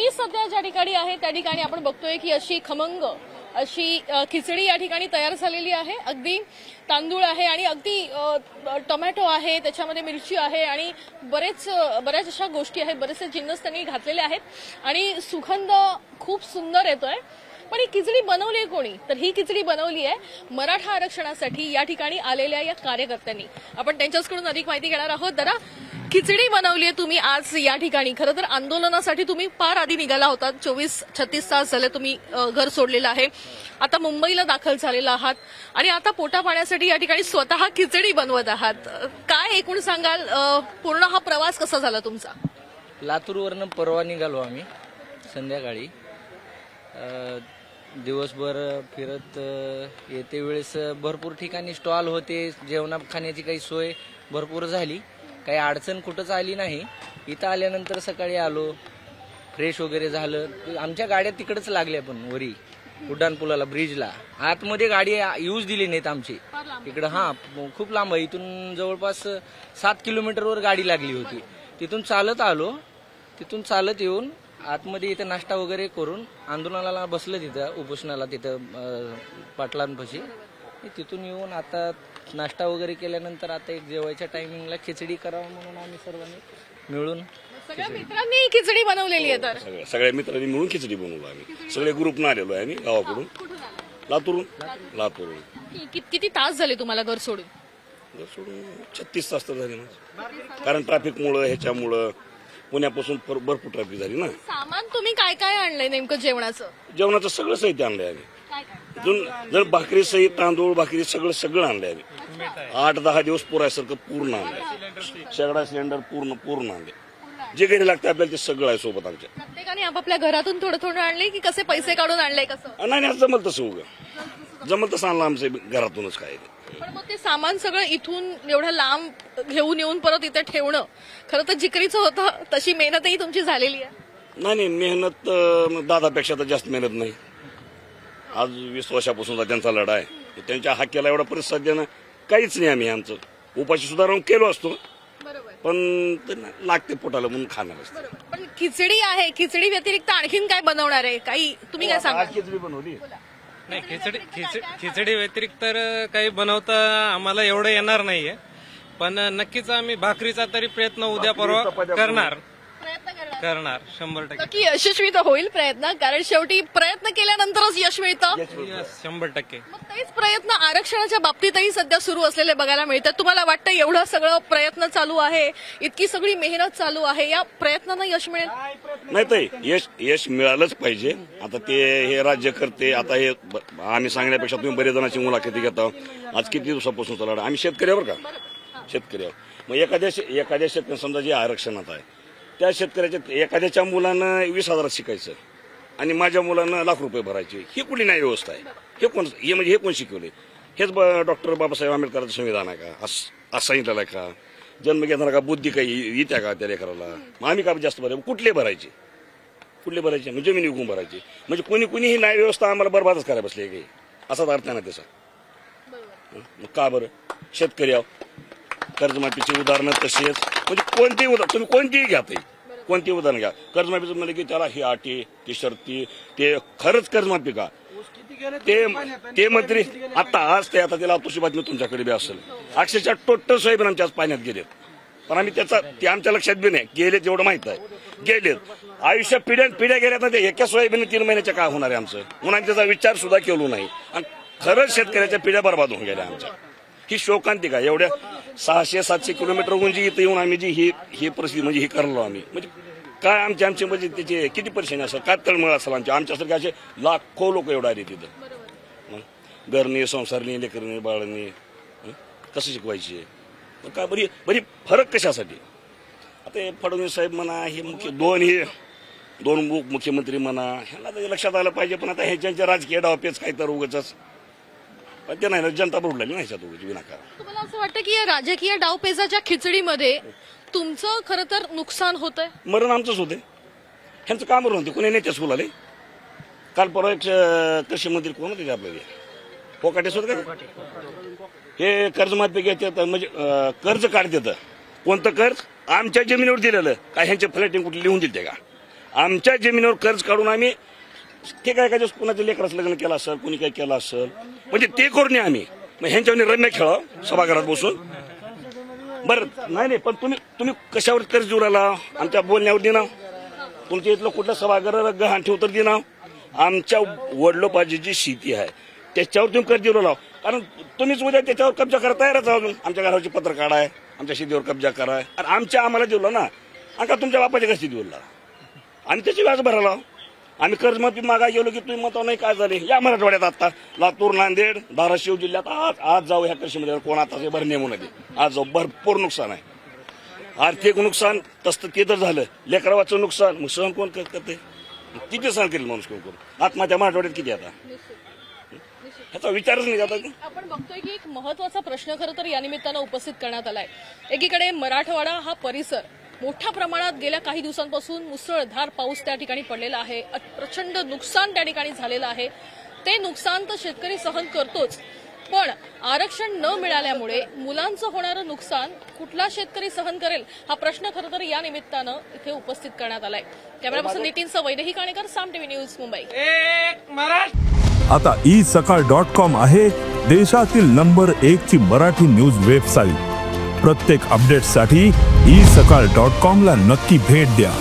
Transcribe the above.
मी सध्या ज्या ठिकाणी आहे त्या ठिकाणी आपण बघतोय की अशी खमंग अशी खिचडी या ठिकाणी तयार झालेली आहे। अगदी तांदूळ आहे आणि अगदी टोमॅटो आहे, त्याच्यामध्ये मिरची आहे आणि बऱ्याच अशा गोष्टी आहेत, बरेचसे जिन्नस त्यांनी घातलेले आहेत आणि सुगंध खूप सुंदर येतोय। पण ही खिचडी बनवली कोणी? तर ही खिचडी बनवली आहे मराठा आरक्षणासाठी या ठिकाणी आलेल्या या कार्यकर्त्यांनी। आपण त्यांच्याकडून अधिक माहिती घेणार आहोत। दादा, खिचडी बनवली आहे तुम्ही आज या ठिकाणी, खरं तर आंदोलनासाठी तुम्ही फार आधी निघाला होता, 24-36 तास झाले तुम्ही घर सोडलेलं आहे, आता मुंबईला दाखल झालेला आहात आणि आता पोटा पाण्यासाठी या ठिकाणी स्वतः खिचडी बनवत आहात। काय एकूण सांगाल, पूर्ण हा प्रवास कसा झाला तुमचा? लातूरवरनं परवा निघालो आम्ही संध्याकाळी, दिवसभर फिरत येते वेळेस भरपूर ठिकाणी स्टॉल होते, जेवणा खाण्याची काही सोय भरपूर झाली, काही अडचण कुठंच आली नाही। इथं आल्यानंतर सकाळी आलो, फ्रेश वगैरे झालं, आमच्या गाड्या तिकडच लागल्या, पण वरी उड्डाणपुलाला ब्रिजला आतमध्ये गाडी यूज दिली नाहीत आमची इकडं। हा खूप लांब आहे, इथून जवळपास 7 किलोमीटरवर गाडी लागली होती। तिथून चालत आलो, तिथून चालत येऊन आतमध्ये इथं नाश्ता वगैरे करून आंदोलनाला बसलं, तिथं उपोषणाला तिथं पाटलांपाशी। तिथून येऊन आता नाश्ता वगैरे केल्यानंतर आता एक जेवायच्या टायमिंगला खिचडी करावं म्हणून आम्ही सर्वांनी मिळून, सगळ्या मित्रांनी खिचडी बनवलेली आहे। तर सगळ्या मित्रांनी मिळून खिचडी बनवली आम्ही, सगळे ग्रुपनं आलेलो आहे आम्ही गावाकडून, लातूरून। किती तास झाले तुम्हाला घर सोडून? घर सोडून 36 तास तर झाले ना, कारण ट्रॅफिकमुळं ह्याच्यामुळं पुण्यापासून भरपूर ट्रॅफिक झाली ना। सामान तुम्ही काय काय आणलंय नेमकं जेवणाचं? जेवणाचं सगळं साहित्य आणलंय आम्ही, जर भाकरी सहित तांदूळ भाकरी सगळं आणलंय आम्ही। 8-10 दिवस पुरायसारखं पूर्ण आणलंय, शेगडा सिलेंडर पूर्ण आणले, जे घरी लागतं आपल्याला ते सगळं आहे सोबत आमच्या। प्रत्येकाने आपापल्या घरातून थोडं आणले की कसे पैसे काढून आणले कसं? नाही, जमल तसं जमल तसं आणलं आमच्या घरातूनच काय। पण मग ते सामान सगळं इथून एवढं लांब घेऊन येऊन परत इथे ठेवणं खरं तर जिकरीचं होतं, तशी मेहनतही तुमची झालेली आहे। नाही, मेहनत दादापेक्षा तर जास्त मेहनत नाही। आज 20 वर्षापासूनचा त्यांचा लढा आहे, त्यांच्या हाकेला एवढा प्रतिसाद देणं काहीच नाही। आम्ही आमचं उपाशी सुधारण केलो असतो, पण लागते पोटाला म्हणून खाणार असतं। पण खिचडी आहे, खिचडी व्यतिरिक्त आणखीन काय बनवणार आहे? काही तुम्ही काय सांगा? खिचडी बनवली नाही, खिचडी व्यतिरिक्त तर काही बनवता आम्हाला एवढं येणार नाहीये, पण नक्कीच आम्ही भाकरीचा तरी प्रयत्न उद्या परवा करणार 100%। की यशस्वी तर होईल प्रयत्न, कारण शेवटी प्रयत्न केल्यानंतरच यश मिळतं। 100%। मग तेच प्रयत्न आरक्षणाच्या बाबतीतही सध्या सुरू असलेले बघायला मिळतात। तुम्हाला वाटतं एवढं सगळं प्रयत्न चालू आहे, इतकी सगळी मेहनत चालू आहे, या प्रयत्नांना यश मिळेल? नाही तर यश मिळालंच पाहिजे। आता ते हे राज्य करते, आता हे आम्ही सांगण्यापेक्षा तुम्ही बरेच जणांची मुलाखती घेता। आज किती दिवसापासून चालला आम्ही शेतकऱ्यावर का, शेतकऱ्यावर। मग एखाद्या शेतकरी समजा जे आरक्षणात आहे, त्या शेतकऱ्याच्या एखाद्याच्या मुलानं 20,000 शिकायचं आणि माझ्या मुलांना ₹1,00,000 भरायचे, ही कुठली न्याय व्यवस्था आहे? हे कोण शिकवले? हेच डॉक्टर बाबासाहेब आंबेडकरांचं संविधान आहे का? असं सांगितलेलं आहे का? जन्म घेणारा का बुद्धी काही येत्या का त्या लेकराला? मग आम्ही का जास्त भरायचे? कुठले भरायचे? म्हणजे जमिनी विकून भरायचे? म्हणजे कोणी ही न्याय व्यवस्था आम्हाला बरबादच करायला बसली काही, असाच अर्थ आहे ना त्याचा। मग का बरं शेतकरी कर्जमाफीची उदाहरणं तसेच, म्हणजे तुम्ही कोणतीही घ्या, कोणती उदाहरण घ्या, कर्जमाफीचं म्हणलं की त्याला ही अटी, ती शर्ती, ते खरंच कर्जमाफी का? ते मंत्री आता त्याला तुझी बातमी तुमच्याकडे बी असेल, अक्षरशः टोटल सोयाबीन आमच्या आज पाण्यात गेलेत, पण आम्ही ते आमच्या लक्षात बी नाही गेलेत, एवढं माहित आहे गेलेत। आयुष्य पिढ्या गेल्यात ना, ते एका सोयाबीन 3 महिन्याच्या काय होणार आहे आमचं, म्हणून आम्ही त्याचा विचार सुद्धा केलो नाही आणि खरंच शेतकऱ्याच्या पिढ्या बरबाद होऊन गेल्या आमच्या। ही शोकांतिका, एवढ्या 600-700 किलोमीटर उंची इथं येऊन आम्ही जी ही परिस्थिती म्हणजे ही करलो आम्ही, म्हणजे काय आमचे म्हणजे त्याचे किती परेशानी असेल, काय तळमळ असेल आमच्यासारखे असे लाखो लोक एवढे आले तिथं। घरने, संसारने, लेकरने, बाळांनी कसं शिकवायचे? काय बरी फरक कशासाठी? आता फडणवीस साहेब म्हणा, हे दोन मुख्यमंत्री म्हणा, ह्याला लक्षात आलं पाहिजे, पण आता ह्याच्या राजकीय डावपेच काय तर उगाच ते नाही ना, जनता बुडलेली नाही ह्याच्यात विनाकारण। तुम्हाला असं वाटतं की या राजकीय डावपेचाच्या खिचडीमध्ये तुमचं खरं तर नुकसान होतंय? मरण आमचंच होते, ह्यांचं काम मरण होते, कोणी नेत्याच बोलाले। काल परवा कृषी मंत्री कोण होते आपल्याला, पोकाटेच होत का? हे कर्जमाफी घेतात, म्हणजे कर्ज काढतात, कोणतं कर्ज? आमच्या जमिनीवर दिलेलं काय? ह्यांचे फ्लॅटिंग कुठे लिहून दिलते का? आमच्या जमिनीवर कर्ज काढून आम्ही ते काय काय कुणाच्या लेकराचं लग्न केलं असेल, कुणी काय केलं असेल, म्हणजे ते करून आम्ही मग ह्यांच्यावर रम्य खेळावं सभागृहात बसून. बरं नाही पण तुम्ही कशावर कर्ज देऊ राहिला? आमच्या बोलण्यावर देणार, तुमच्या इथलं कुठलं सभागृह गहाण ठेवू तर देणार. आमच्या वडिलोपार्जित जी शेती आहे त्याच्यावर तुम्ही कर्ज देऊ राहिला, कारण तुम्हीच उद्या त्याच्यावर कब्जा करा तयारच अजून. आमच्या घराची पत्र काढाय, आमच्या शेतीवर कब्जा कराय, आणि आमच्या आम्हाला दिला ना, आणि तुमच्या बापाच्या कशी दिला आणि त्याची व्याज भरायला. आम्ही कर्जमाफी मागाय गेलो की तुम्ही म्हणता नाही काय झाले. या मराठवाड्यात आता लातूर, नांदेड, धाराशिव जिल्ह्यात आज जाऊ ह्या कृषीमध्ये कोण आता भरणे म्हणून आज जाऊ, भरपूर नुकसान आहे. आर्थिक नुकसान तसं ते तर झालं, लेकरावाचं नुकसान मग सहन कोण करते? किती सहन करेल माणूस कोण करून? आत्महत्या मराठवाड्यात किती आता? ह्याचा विचारच नाही जाता. आपण बघतोय की एक महत्वाचा प्रश्न खरं तर या निमित्तानं उपस्थित करण्यात आलाय. एकीकडे मराठवाडा हा परिसर मोठ्या प्रमाणात गेल्या काही दिवसांपासून मुसळधार पाऊस त्या ठिकाणी पडलेला आहे, प्रचंड नुकसान त्या ठिकाणी झालेलं आहे. ते नुकसान तर शेतकरी सहन करतोच, पण आरक्षण न मिळाल्यामुळे मुलांचं होणारं नुकसान कुठला शेतकरी सहन करेल हा प्रश्न खरं तर या निमित्तानं इथे उपस्थित करण्यात आलाय. कॅमेरापर्सन नितीनसह वैदेही काणेकर, साम टीव्ही न्यूज, मुंबई. आता isakal.com आहे देशातील नंबर 1 ची मराठी न्यूज वेबसाईट. प्रत्येक अपडेटसाठी isakal.com ला नक्की भेट द्या.